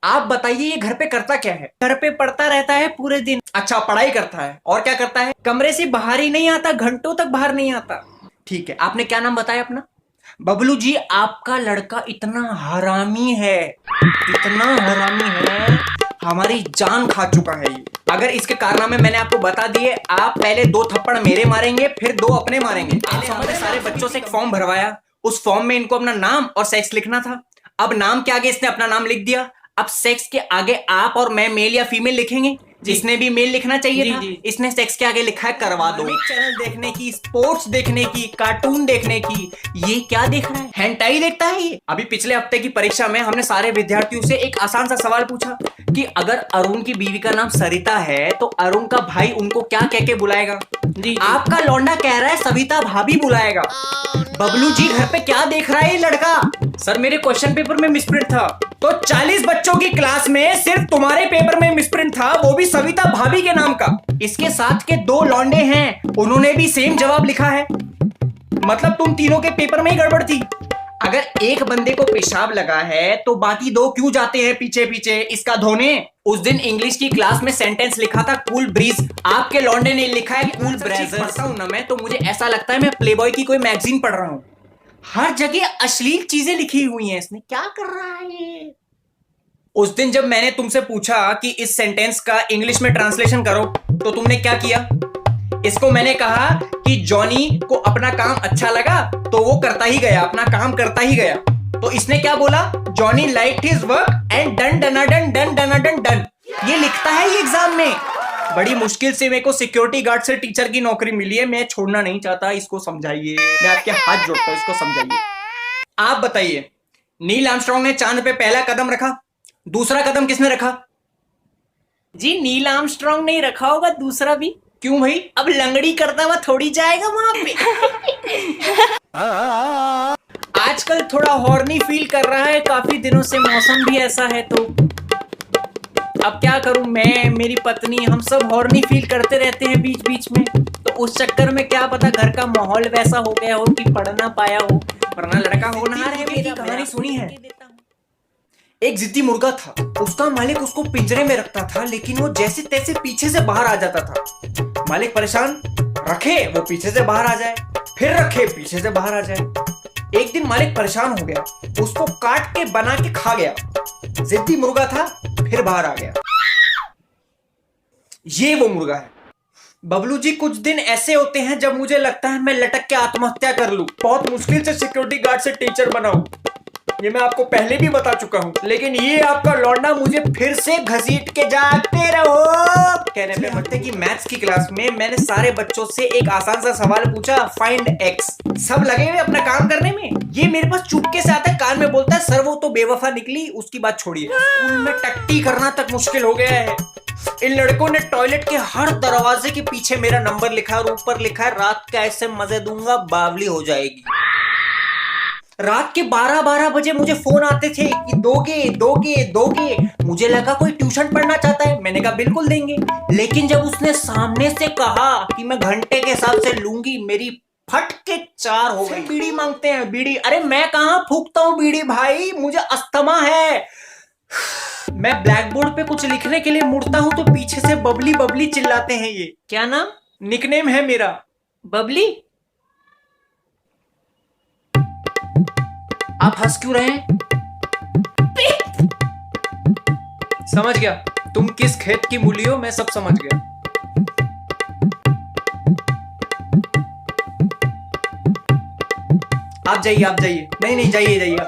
आप बताइए ये घर पे करता क्या है? घर पे पढ़ता रहता है पूरे दिन। अच्छा, पढ़ाई करता है और क्या करता है? कमरे से बाहर ही नहीं आता, घंटों तक बाहर नहीं आता। ठीक है, आपने क्या नाम बताया अपना? बबलू जी, आपका लड़का इतना हरामी है, इतना हरामी है, हमारी जान खा चुका है ये। अगर इसके कारनामे मैंने आपको बता दिए, आप पहले 2 थप्पड़ मेरे मारेंगे, फिर 2 अपने मारेंगे। पहले हमने सारे बच्चों से एक फॉर्म भरवाया, उस फॉर्म में इनको अपना नाम और सेक्स लिखना था। अब नाम के आगे इसने अपना नाम लिख दिया, अब सेक्स के आगे आप और मैं मेल या फीमेल लिखेंगे। जिसने भी मेल लिखना चाहिए था, इसने सेक्स के आगे लिखा है करवा दो। चैनल देखने की, स्पोर्ट्स देखने की, कार्टून देखने की, ये क्या देख रहा है? हेंटाई देखता है ये। अभी पिछले हफ्ते की परीक्षा में हमने सारे विद्यार्थियों से एक आसान सा सवाल पूछा कि अगर अरुण की बीवी का नाम सरिता है तो अरुण का भाई उनको क्या कह के बुलाएगा? आपका लौंडा कह रहा है सविता भाभी बुलाएगा। बबलू जी, घर पे क्या देख रहा है ये लड़का? सर, मेरे क्वेश्चन पेपर में मिसप्रिंट था। तो 40 बच्चों की क्लास में सिर्फ तुम्हारे पेपर में मिसप्रिंट था, वो भी सविता भाभी के नाम का। इसके साथ के 2 लौंडे हैं, उन्होंने भी सेम जवाब लिखा है। मतलब तुम तीनों के पेपर में ही गड़बड़ थी। अगर एक बंदे को पेशाब लगा है तो बाकी 2 क्यों जाते हैं पीछे पीछे इसका धोने? उस दिन इंग्लिश की क्लास में सेंटेंस लिखा था कूल ब्रीज, आपके लौंडे ने लिखा है कूल ब्रेजर। पढ़ता हूं ना मैं, तो मुझे ऐसा लगता है मैं प्लेबॉय की कोई मैगजीन पढ़ रहा हूं। हर जगह अश्लील चीजें लिखी हुई हैं, इसने क्या कर रहा है ये? उस दिन जब मैंने तुमसे पूछा कि इस सेंटेंस का इंग्लिश में ट्रांसलेशन करो, तो तुमने क्या किया? इसको मैंने कहा कि जॉनी को अपना काम अच्छा लगा तो वो करता ही गया, अपना काम करता ही गया। तो इसने क्या बोला? Johnny liked his work and डन डनाडन डन डनाडन डन। ये लिखता है ये एग्जाम में। बड़ी मुश्किल से मेरे को सिक्योरिटी गार्ड से टीचर की नौकरी मिली है, मैं छोड़ना नहीं चाहता। इसको समझाइए, मैं आपके हाथ जोड़ता हूं, इसको समझाइए। आप बताइए, नील आर्मस्ट्रांग ने चांद पे पहला कदम रखा, दूसरा कदम किसने रखा? जी, नील आर्मस्ट्रांग नहीं रखा होगा, दूसरा भी। क्यों भाई? अब लंगड़ी करता हुआ थोड़ी जाएगा वहां पे। आजकल थोड़ा हॉर्नी फील कर रहा है, काफी दिनों से मौसम भी ऐसा है, तो अब क्या करूं मैं, मेरी पत्नी, हम सब हॉर्नी फील करते रहते हैं बीच बीच में। तो उस चक्कर में क्या पता घर का माहौल वैसा हो गया हो कि पढ़ ना पाया हो, वरना लड़का होनहार है। मेरी कहानी सुनी है। एक जिद्दी मुर्गा था, उसका मालिक उसको पिंजरे में रखता था, लेकिन वो जैसे तैसे पीछे से बाहर आ जाता था। मालिक परेशान, रखे वो पीछे से बाहर आ जाए, फिर रखे पीछे से बाहर आ जाए। एक दिन मालिक परेशान हो गया, उसको काट के बना के खा गया। जिद्दी मुर्गा था, फिर बाहर आ गया। ये वो मुर्गा है। बबलू जी, कुछ दिन ऐसे होते हैं जब मुझे लगता है मैं लटक के आत्महत्या कर लूं। बहुत मुश्किल से सिक्योरिटी गार्ड से टीचर बना हूं, ये मैं आपको पहले भी बता चुका हूं, लेकिन ये आपका लौंडा मुझे फिर से घसीट के जाते रहो कहने पे मरते। कि मैथ्स की क्लास में मैंने सारे बच्चों से एक आसान सा सवाल पूछा, फाइंड एक्स। सब लगे हुए अपना काम करने में, ये मेरे पास चुपके से आता है, कान में बोलता है सर वो तो बेवफा निकली, उसकी बात छोड़िए। स्कूल में टट्टी करना तक मुश्किल हो गया है। इन लड़कों ने टॉयलेट के हर दरवाजे के पीछे मेरा नंबर लिखा और ऊपर लिखा है रात का ऐसे मजे दूंगा बावली हो जाएगी। रात के 12-12 बजे मुझे फोन आते थे कि दोगे दोगे दोगे। मुझे लगा कोई ट्यूशन पढ़ना चाहता है, मैंने कहा बिल्कुल देंगे। लेकिन जब उसने सामने से कहा कि मैं घंटे के हिसाब से लूंगी, मेरी फट के 4 हो गई। बीड़ी मांगते हैं, बीड़ी? अरे मैं कहां फूकता हूं बीड़ी भाई, मुझे अस्थमा है। मैं ब्लैक बोर्ड पे कुछ लिखने के लिए मुड़ता हूं तो पीछे से बबली बबली चिल्लाते हैं। ये क्या नाम, निकनेम है मेरा, बबली। आप हंस क्यों रहे हैं? समझ गया तुम किस खेत की मूली हो, मैं सब समझ गया। आप जाइए, आप जाइए। नहीं नहीं, जाइए जाइए आप।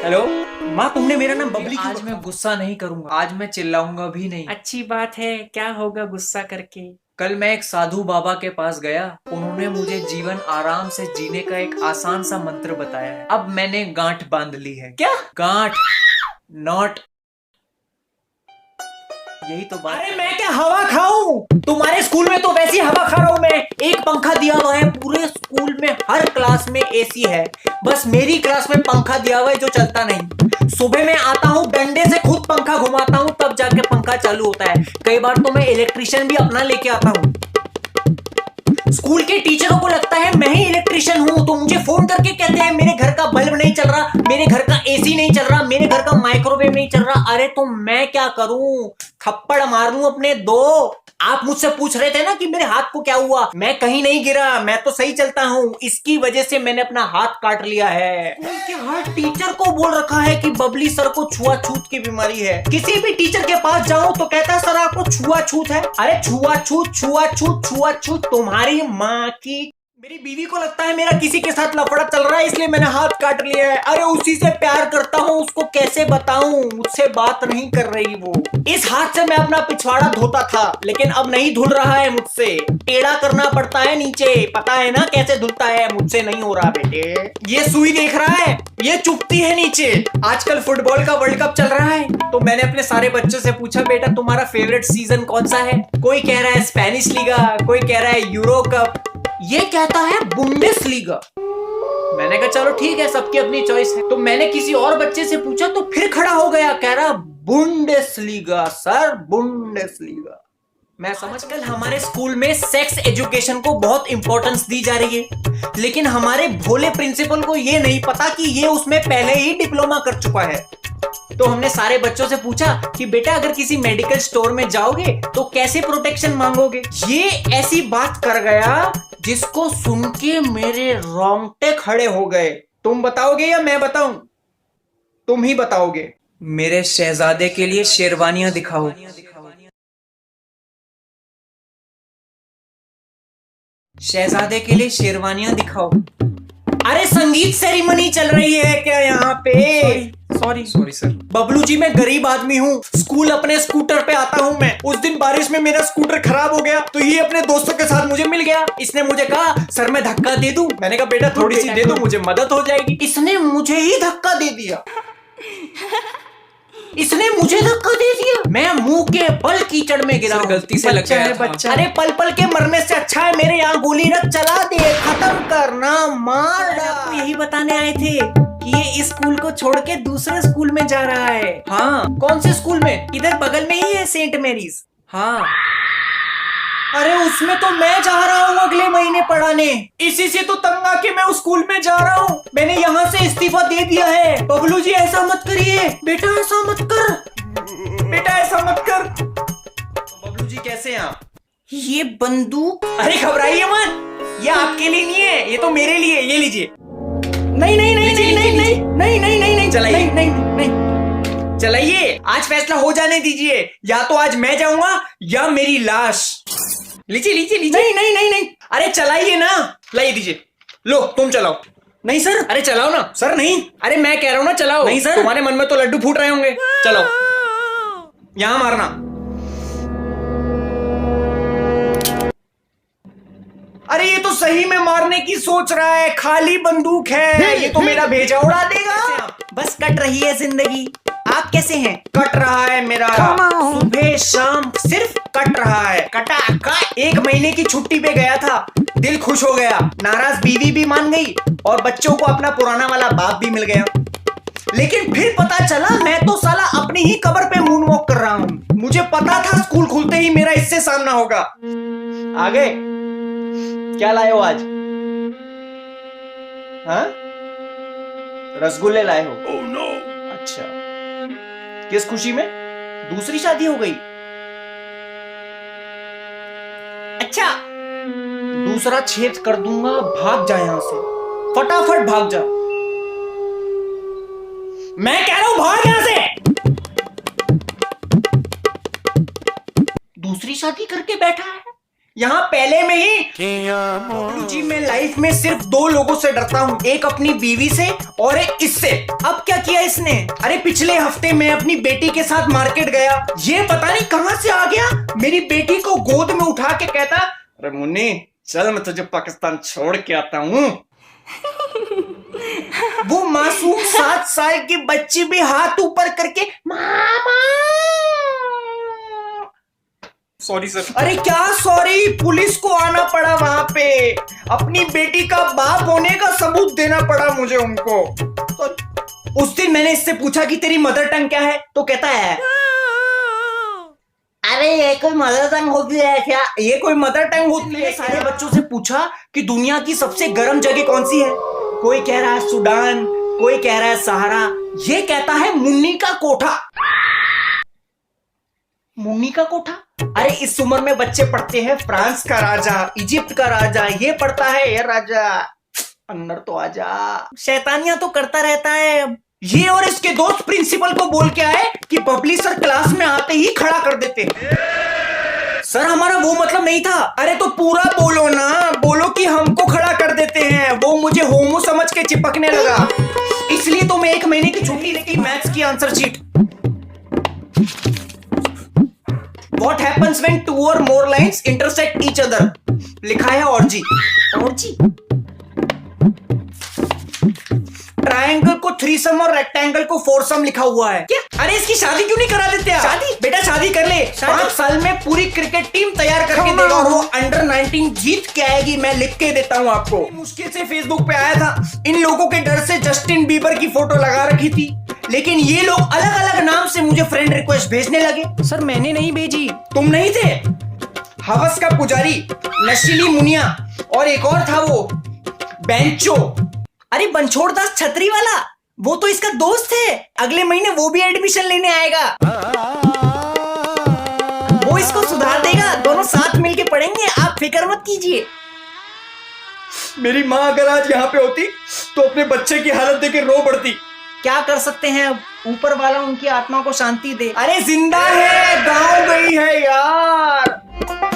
हेलो माँ, तुमने मेरा नाम बबली क्यों? आज मैं गुस्सा नहीं करूंगा, आज मैं चिल्लाऊंगा भी नहीं। अच्छी बात है, क्या होगा गुस्सा करके। कल मैं एक साधु बाबा के पास गया, उन्होंने मुझे जीवन आराम से जीने का एक आसान सा मंत्र बताया है। अब मैंने गांठ बांध ली है। क्या गांठ? नॉट, यही तो बात। अरे मैं क्या हवा खाऊं? तुम्हारे स्कूल में तो वैसी हवा खा रहा हूं मैं। एक पंखा दिया हुआ है, पूरे स्कूल में हर क्लास में एसी है, बस मेरी क्लास में पंखा दिया हुआ है जो चलता नहीं। सुबह में आता हूँ, डंडे से खुद पंखा घुमाता हूँ, तब जाके पंखा चालू होता है। कई बार तो मैं इलेक्ट्रिशियन भी अपना लेके आता हूँ। स्कूल के टीचरों को लगता है मैं ही इलेक्ट्रिशियन हूँ, तो मुझे फोन करके कहते हैं मेरे घर का बल्ब नहीं चल रहा, मेरे घर का एसी नहीं चल रहा, मेरे घर का माइक्रोवेव नहीं चल रहा। अरे तो मैं क्या करूं, थप्पड़ मार लूं अपने दो? आप मुझसे पूछ रहे थे ना कि मेरे हाथ को क्या हुआ, मैं कहीं नहीं गिरा, मैं तो सही चलता हूँ। इसकी वजह से मैंने अपना हाथ काट लिया है। उनके हर टीचर को बोल रखा है कि बबली सर को छुआछूत की बीमारी है। किसी भी टीचर के पास जाऊं तो कहता है सर आपको छुआछूत है। अरे छुआछूत छुआछूत छुआछूत तुम्हारी माँ की। मेरी बीवी को लगता है मेरा किसी के साथ लफड़ा चल रहा है, इसलिए मैंने हाथ काट लिया है। अरे उसी से प्यार करता हूँ, उसको कैसे बताऊं, मुझसे बात नहीं कर रही वो। इस हाथ से मैं अपना पिछवाड़ा धोता था, लेकिन अब नहीं धुल रहा है मुझसे। टेढ़ा करना पड़ता है नीचे, पता है ना कैसे धुलता है, मुझसे नहीं हो रहा बेटे। ये सुई देख रहा है, ये चुभती है नीचे। आजकल फुटबॉल का वर्ल्ड कप चल रहा है, तो मैंने अपने सारे बच्चों से पूछा बेटा तुम्हारा फेवरेट सीजन कौन सा है? कोई कह रहा है स्पेनिश लीगा, कोई कह रहा है यूरो कप, ये कहता है बुंडेसलीगा। मैंने कहा चलो ठीक है, सबकी अपनी चॉइस है। तो मैंने किसी और बच्चे से पूछा तो फिर खड़ा हो गया, कह रहा बुंडेसलीगा सर, बुंडेसलीगा। मैं समझ कल हमारे स्कूल में सेक्स एजुकेशन को बहुत इंपॉर्टेंस दी जा रही है, लेकिन हमारे भोले प्रिंसिपल को ये नहीं पता कि ये उसमें पहले ही डिप्लोमा कर चुका है। तो हमने सारे बच्चों से पूछा कि बेटा अगर किसी मेडिकल स्टोर में जाओगे तो कैसे प्रोटेक्शन मांगोगे? ये ऐसी बात कर गया जिसको सुन के मेरे रोंगटे खड़े हो गए। तुम बताओगे या मैं बताऊं? तुम ही बताओगे। मेरे शहजादे के लिए शेरवानियां दिखाओ। शहजादे के लिए शेरवानियां दिखाओ। अरे संगीत सेरेमनी चल रही है क्या यहाँ पे? Sorry sir. बबलू जी मैं गरीब आदमी हूँ, स्कूल अपने स्कूटर पे आता हूँ मैं। उस दिन बारिश में मेरा स्कूटर खराब हो गया, तो ये अपने दोस्तों के साथ मुझे मिल गया। इसने मुझे कहा सर मैं धक्का दे दूं। मैंने कहा बेटा थोड़ी सी दे दो, मुझे मदद हो जाएगी। इसने मुझे ही धक्का दे दिया। इसने मुझे धक्का दे दिया, मैं मुंह के बल कीचड़ में गिरा। गलती से लग गया था। बच्चा। अरे पल पल के मरने से अच्छा है मेरे यहाँ गोली रख, चला दे, खत्म करना, मार। आपको यही बताने आए थे कि ये इस स्कूल को छोड़ के दूसरे स्कूल में जा रहा है। हाँ। कौन से स्कूल में? इधर बगल में ही है सेंट मैरीज। हाँ। अरे उसमें तो मैं जा रहा हूँ अगले महीने पढ़ाने। इसी से तो तंग आके मैं उस स्कूल में जा रहा हूँ। मैंने यहाँ से इस्तीफा दे दिया है। बबलू जी ऐसा मत करिए बेटा, ऐसा मत कर बेटा, ऐसा मत कर। बबलू जी कैसे हैं आप? ये बंदूक, अरे घबराइए मत, ये आपके लिए नहीं है, ये तो मेरे लिए। ये लीजिए। नहीं नहीं नहीं नहीं नहीं नहीं नहीं नहीं नहीं नहीं चलाइए। नहीं नहीं चलाइए। आज फैसला हो जाने दीजिए, या तो आज मैं जाऊंगा या मेरी लाश। लीजिए लीजिए लीजिए। नहीं नहीं नहीं नहीं, अरे चलाइए ना। लाइए दीजिए। लो तुम चलाओ। नहीं सर। अरे चलाओ ना। सर नहीं। अरे मैं कह रहा हूं ना चलाओ। नहीं सर। तुम्हारे मन में तो लड्डू फूट रहे होंगे। चलो यहां मारना। अरे ये तो सही में मारने की सोच रहा है, खाली बंदूक है, ये तो मेरा भेजा उड़ा देगा। बस कट रही है जिंदगी। आप कैसे हैं? कट रहा है मेरा, सुबह शाम सिर्फ कट रहा है। कटा कट। 1 महीने की छुट्टी पे गया था, दिल खुश हो गया, नाराज बीवी भी मान गई और बच्चों को अपना पुराना वाला बाप भी मिल गया। लेकिन फिर पता चला मैं तो साला अपनी ही कब्र पे मून वॉक कर रहा हूँ। मुझे पता था स्कूल खुलते ही मेरा इससे सामना होगा। आगे क्या लाए हो आज? हाँ? रसगुल्ले लाए हो? Oh, no. अच्छा, किस खुशी में? दूसरी शादी हो गई? अच्छा, दूसरा छेद कर दूंगा, भाग जा यहां से, फटाफट भाग जा। मैं कह रहा हूं भाग यहां से। दूसरी शादी करके बैठा है यहाँ पहले में ही। बबलू जी मैं लाइफ में सिर्फ 2 लोगों से डरता हूँ, एक अपनी बीवी से और एक इससे। अब क्या किया इसने? अरे पिछले हफ्ते मैं अपनी बेटी के साथ मार्केट गया, ये पता नहीं कहां से आ गया, मेरी बेटी को गोद में उठा के कहता अरे मुन्नी चल मैं तुझे पाकिस्तान छोड़ के आता हूँ। वो मासूम 7 साल की बच्ची भी हाथ ऊपर करके मामा। Sorry sir. अरे क्या सॉरी, पुलिस को आना पड़ा वहां पे, अपनी बेटी का बाप होने का सबूत देना पड़ा मुझे उनको। तो उस दिन मैंने इससे पूछा कि तेरी मदर टंग क्या है, तो कहता है अरे ये कोई मदर टंग होती है क्या? ये कोई मदर टंग होती है? सारे बच्चों से पूछा कि दुनिया की सबसे गर्म जगह कौन सी है। कोई कह रहा है सूडान, कोई कह रहा है सहारा, ये कहता है मुन्नी का कोठा। मुन्नी का कोठा? अरे इस उम्र में बच्चे पढ़ते हैं फ्रांस का राजा, इजिप्ट का राजा, ये पढ़ता है ये राजा। अंदर तो आजा, शैतानियां तो करता रहता है। ये और इसके दोस्त प्रिंसिपल को बोल के आए कि बबली सर क्लास में आते ही खड़ा कर देते। सर हमारा वो मतलब नहीं था। अरे तो पूरा बोलो ना, बोलो कि हमको खड़ा कर देते हैं। वो मुझे होमो समझ के चिपकने लगा, इसलिए तो मैं 1 महीने की छुट्टी लेके मैथ्स की answer sheet. What happens when 2 or more lines intersect each other? लिखा है ऑर्जी। ऑर्जी? ट्रायंगल को थ्रीसम और रेक्टेंगल को फोरसम लिखा हुआ है। क्या? अरे इसकी शादी क्यों नहीं करा देते आप? शादी? बेटा शादी कर ले। 5 साल में पूरी क्रिकेट टीम तैयार करके देगा और वो अंडर 19 जीत के आएगी। मैं लिख के देता हूँ आपको। मुश्किल से फेसबुक पे आया था। इन लोगों के डर से जस्टिन बीबर की फोटो लगा रखी थी, लेकिन ये लोग अलग अलग नाम से मुझे फ्रेंड रिक्वेस्ट भेजने लगे। सर मैंने नहीं भेजी। तुम नहीं थे? हवस का पुजारी, नशीली मुनिया और एक और था वो बेंचो। अरे बनछोड़ दास छतरी वाला, वो तो इसका दोस्त है। अगले महीने वो भी एडमिशन लेने आएगा। वो इसको सुधार देगा, दोनों साथ मिलके पढ़ेंगे, आप फिक्र मत कीजिए। मेरी माँ अगर आज यहाँ पे होती तो अपने बच्चे की हालत देख के रो पड़ती। क्या कर सकते हैं अब, ऊपर वाला उनकी आत्मा को शांति दे। अरे जिंदा है, गाँव गई है यार।